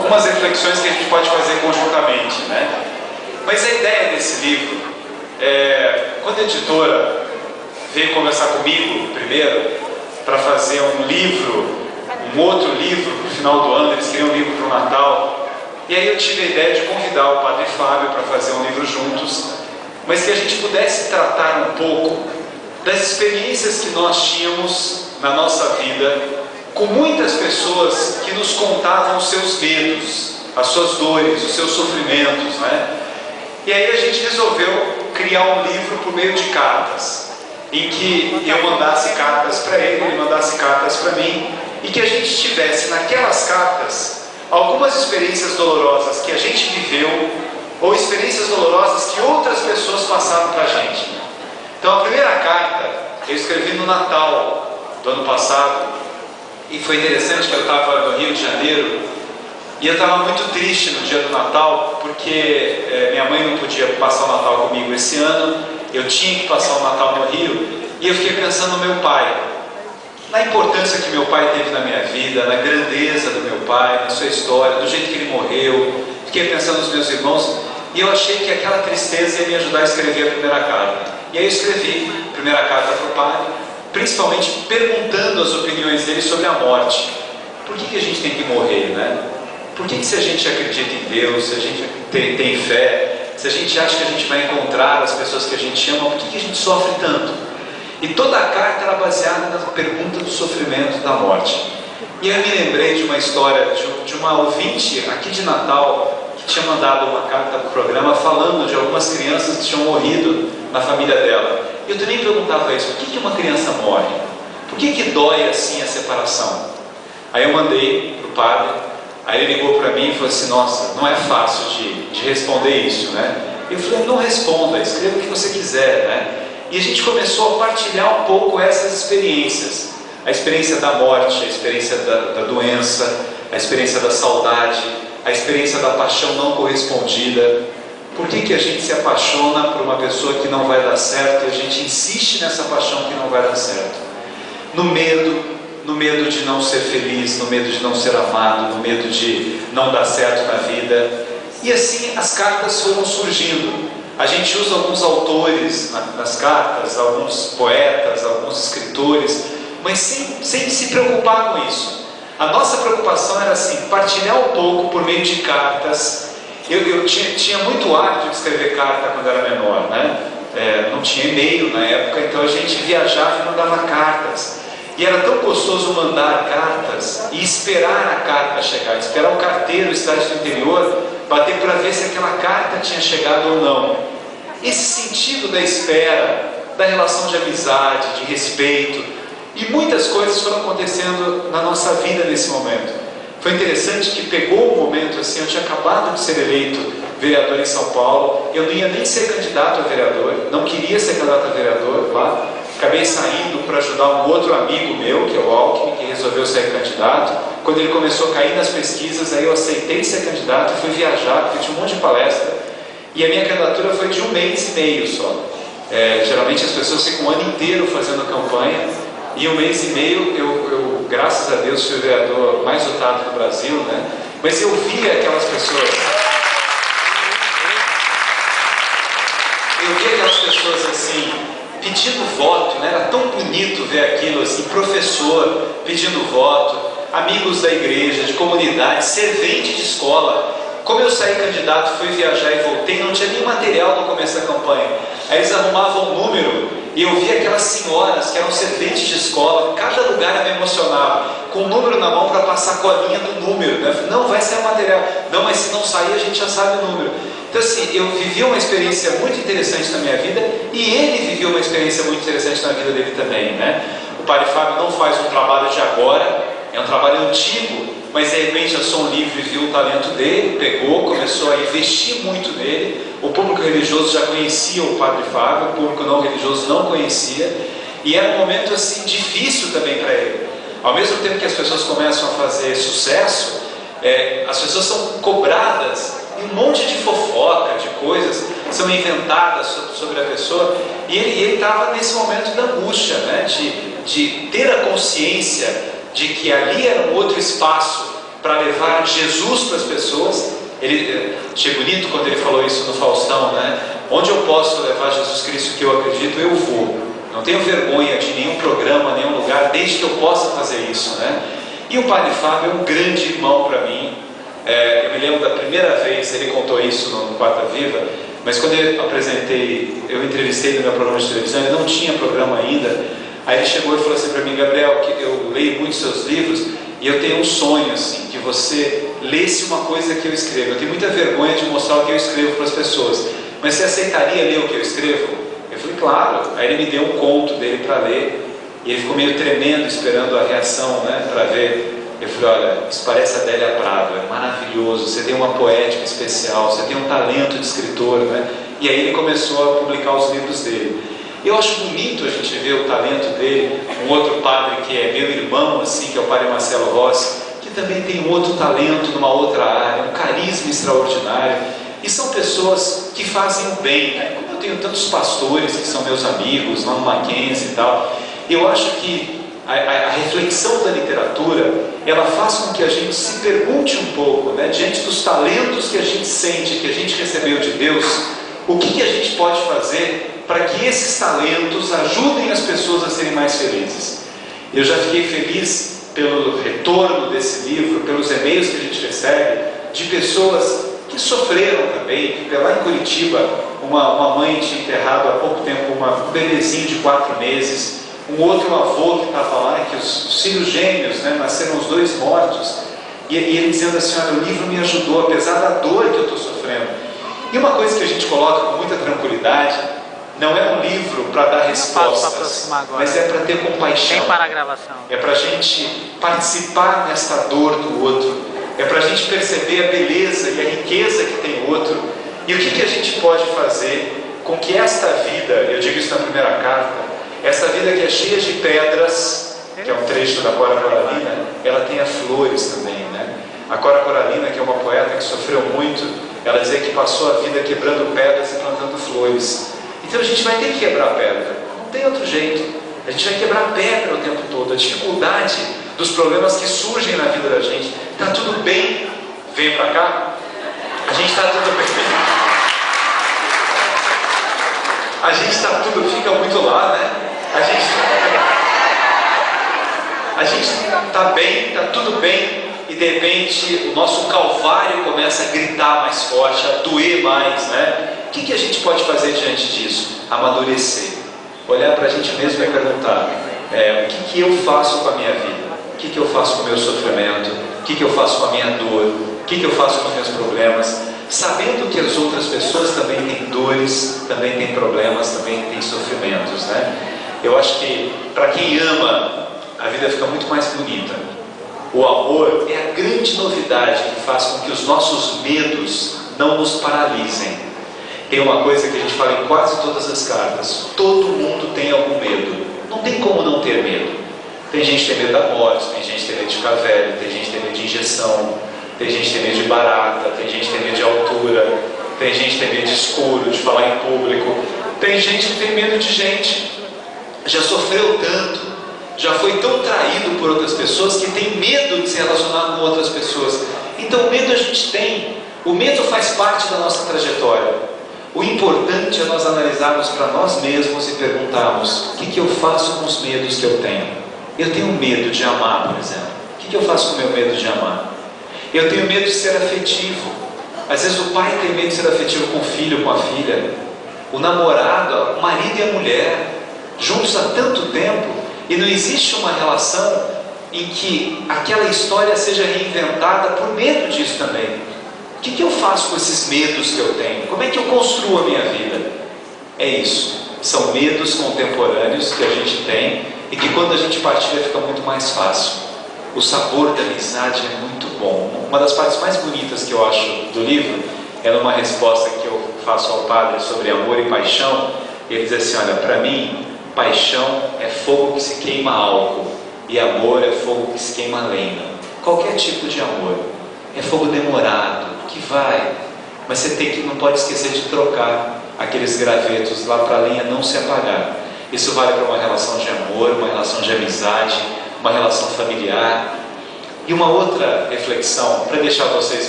algumas reflexões que a gente pode fazer conjuntamente, né? Mas a ideia desse livro, quando a editora veio conversar comigo primeiro, para fazer um livro, um outro livro para o final do ano, eles queriam um livro para o Natal, e aí eu tive a ideia de convidar o Padre Fábio para fazer um livro juntos, mas que a gente pudesse tratar um pouco das experiências que nós tínhamos na nossa vida, com muitas pessoas que nos contavam os seus medos, as suas dores, os seus sofrimentos, né? E aí a gente resolveu criar um livro por meio de cartas, em que eu mandasse cartas para ele mandasse cartas para mim, e que a gente tivesse naquelas cartas algumas experiências dolorosas que a gente viveu, ou experiências dolorosas que outras pessoas passaram para a gente. Então a primeira carta eu escrevi no Natal do ano passado, e foi interessante que eu estava no Rio de Janeiro, e eu estava muito triste no dia do Natal, porque minha mãe não podia passar o Natal comigo esse ano, eu tinha que passar o Natal no Rio, e eu fiquei pensando no meu pai, na importância que meu pai teve na minha vida, na grandeza do meu pai, na sua história, do jeito que ele morreu. Fiquei pensando nos meus irmãos, e eu achei que aquela tristeza ia me ajudar a escrever a primeira carta. E aí eu escrevi a primeira carta para o padre, principalmente perguntando as opiniões dele sobre a morte. Por que a gente tem que morrer, né? Por que se a gente acredita em Deus, se a gente tem fé, se a gente acha que a gente vai encontrar as pessoas que a gente ama, por que a gente sofre tanto? E toda a carta era baseada na pergunta do sofrimento da morte. E eu me lembrei de uma história de uma ouvinte aqui de Natal, que tinha mandado uma carta para o programa falando de algumas crianças que tinham morrido na família dela. E eu também perguntava isso: por que uma criança morre? Por que dói assim a separação? Aí eu mandei para o padre, aí ele ligou para mim e falou assim: nossa, não é fácil de responder isso, né? Eu falei: não responda, escreva o que você quiser, né? E a gente começou a partilhar um pouco essas experiências. A experiência da morte, a experiência da doença, a experiência da saudade, a experiência da paixão não correspondida. Por que a gente se apaixona por uma pessoa que não vai dar certo e a gente insiste nessa paixão que não vai dar certo? No medo de não ser feliz, no medo de não ser amado, no medo de não dar certo na vida. E assim as cartas foram surgindo. A gente usa alguns autores nas cartas, alguns poetas, alguns escritores, mas sem se preocupar com isso. A nossa preocupação era assim, partilhar um pouco por meio de cartas. Eu tinha muito hábito de escrever carta quando era menor, né? Não tinha e-mail na época, então a gente viajava e mandava cartas. E era tão gostoso mandar cartas e esperar a carta chegar, esperar o carteiro, cidade do interior, bater para ver se aquela carta tinha chegado ou não. Esse sentido da espera, da relação de amizade, de respeito, e muitas coisas foram acontecendo na nossa vida nesse momento. Foi interessante que pegou um momento assim, eu tinha acabado de ser eleito vereador em São Paulo, eu não ia nem ser candidato a vereador, não queria ser candidato a vereador lá, acabei saindo para ajudar um outro amigo meu, que é o Alckmin, que resolveu ser candidato. Quando ele começou a cair nas pesquisas, aí eu aceitei ser candidato, fui viajar, fiz um monte de palestra, e a minha candidatura foi de 1 mês e meio só. Geralmente as pessoas ficam um ano inteiro fazendo campanha, e 1 mês e meio eu graças a Deus, fui o vereador mais votado do Brasil, né? Mas eu via aquelas pessoas, assim, pedindo voto, né? Era tão bonito ver aquilo, assim, professor pedindo voto, amigos da igreja, de comunidade, servente de escola. Como eu saí candidato, fui viajar e voltei, não tinha nem material no começo da campanha. Aí eles arrumavam um número e eu via aquelas senhoras que eram serventes de escola, cada lugar me emocionava, com o número na mão para passar a colinha do número, né? Eu falei, não, vai sair material. Não, mas se não sair, a gente já sabe o número. Então assim, eu vivi uma experiência muito interessante na minha vida e ele viveu uma experiência muito interessante na vida dele também, né? O Padre Fábio não faz um trabalho de agora, é um trabalho antigo, mas de repente a Som Livre viu o talento dele, pegou, começou a investir muito nele. O público religioso já conhecia o Padre Fábio, o público não religioso não conhecia, e era um momento assim difícil também para ele. Ao mesmo tempo que as pessoas começam a fazer sucesso, as pessoas são cobradas e um monte de fofoca, de coisas são inventadas sobre a pessoa, e ele estava nesse momento da angústia, né? de ter a consciência de que ali era um outro espaço para levar Jesus para as pessoas. Achei bonito quando ele falou isso no Faustão, né? Onde eu posso levar Jesus Cristo que eu acredito, eu vou. Não tenho vergonha de nenhum programa, nenhum lugar, desde que eu possa fazer isso, né? E o Padre Fábio é um grande irmão para mim. Eu me lembro da primeira vez, ele contou isso no Quarta Viva, mas quando eu entrevistei no meu programa de televisão, ele não tinha programa ainda. Aí ele chegou e falou assim para mim: Gabriel, que eu leio muito seus livros e eu tenho um sonho assim, que você lesse uma coisa que eu escrevo. Eu tenho muita vergonha de mostrar o que eu escrevo para as pessoas, mas você aceitaria ler o que eu escrevo? Eu falei: claro. Aí ele me deu um conto dele para ler, e ele ficou meio tremendo esperando a reação, né, para ver. Eu falei: olha, isso parece Adélia Prado, é maravilhoso, você tem uma poética especial, você tem um talento de escritor, né? E aí ele começou a publicar os livros dele. Eu acho bonito a gente ver o talento dele. Um outro padre que é meu irmão, assim, que é o padre Marcelo Rossi, que também tem um outro talento numa outra área, um carisma extraordinário. E são pessoas que fazem o bem, né? Como eu tenho tantos pastores que são meus amigos, lá no Mackenzie e tal, eu acho que a reflexão da literatura, ela faz com que a gente se pergunte um pouco, né, diante dos talentos que a gente sente, que a gente recebeu de Deus, o que a gente pode fazer para que esses talentos ajudem as pessoas a serem mais felizes. Eu já fiquei feliz pelo retorno desse livro, pelos e-mails que a gente recebe, de pessoas que sofreram também. Lá em Curitiba, uma mãe tinha enterrado há pouco tempo um bebezinho de 4 meses, um outro avô que estava lá, que os filhos gêmeos, né, nasceram os 2 mortos, e ele dizendo assim: olha, o livro me ajudou, apesar da dor que eu estou sofrendo. E uma coisa que a gente coloca com muita tranquilidade: não é um livro para dar respostas, mas é para ter compaixão. Para a gravação. É para a gente participar nesta dor do outro, é para a gente perceber a beleza e a riqueza que tem o outro, e o que a gente pode fazer com que esta vida, eu digo isso na primeira carta, esta vida que é cheia de pedras, que é um trecho da Cora Coralina, ela tenha flores também, né? A Cora Coralina, que é uma poeta que sofreu muito, ela dizia que passou a vida quebrando pedras e plantando flores. Então a gente vai ter que quebrar pedra, não tem outro jeito. A gente vai quebrar pedra o tempo todo. A dificuldade dos problemas que surgem na vida da gente. Está tudo bem? Vem para cá. A gente está tudo bem. A gente está tudo, fica muito lá, né? A gente está bem, está tudo bem, e de repente o nosso calvário começa a gritar mais forte, a doer mais, né? O que a gente pode fazer diante disso? Amadurecer, olhar para a gente mesmo e perguntar: o que eu faço com a minha vida? O que eu faço com o meu sofrimento? O que eu faço com a minha dor? O que eu faço com os meus problemas? Sabendo que as outras pessoas também têm dores, também têm problemas, também têm sofrimentos, né? Eu acho que para quem ama, a vida fica muito mais bonita. O amor é a grande novidade que faz com que os nossos medos não nos paralisem. Tem uma coisa que a gente fala em quase todas as cartas: todo mundo tem algum medo. Não tem como não ter medo. Tem gente que tem medo da morte, tem gente que tem medo de ficar velho, tem gente que tem medo de injeção, tem gente que tem medo de barata, tem gente que tem medo de altura, tem gente que tem medo de escuro, de falar em público, tem gente que tem medo de gente. Já sofreu tanto, já foi tão traído por outras pessoas que tem medo de se relacionar com outras pessoas. Então o medo a gente tem, o medo faz parte da nossa trajetória. O importante é nós analisarmos para nós mesmos e perguntarmos: o que eu faço com os medos que eu tenho? Eu tenho medo de amar, por exemplo. O que eu faço com o meu medo de amar? Eu tenho medo de ser afetivo. Às vezes o pai tem medo de ser afetivo com o filho, com a filha. O namorado, o marido e a mulher, juntos há tanto tempo, e não existe uma relação em que aquela história seja reinventada por medo disso também. O que eu faço com esses medos que eu tenho? Como é que eu construo a minha vida? É isso. São medos contemporâneos que a gente tem e que quando a gente partilha fica muito mais fácil. O sabor da amizade é muito bom. Uma das partes mais bonitas que eu acho do livro é numa resposta que eu faço ao padre sobre amor e paixão. Ele diz assim: olha, para mim, paixão é fogo que se queima álcool e amor é fogo que se queima lenha. Qualquer tipo de amor é fogo demorado, que vai, mas você não pode esquecer de trocar aqueles gravetos lá para a lenha não se apagar. Isso vale para uma relação de amor, uma relação de amizade, uma relação familiar. E uma outra reflexão para deixar vocês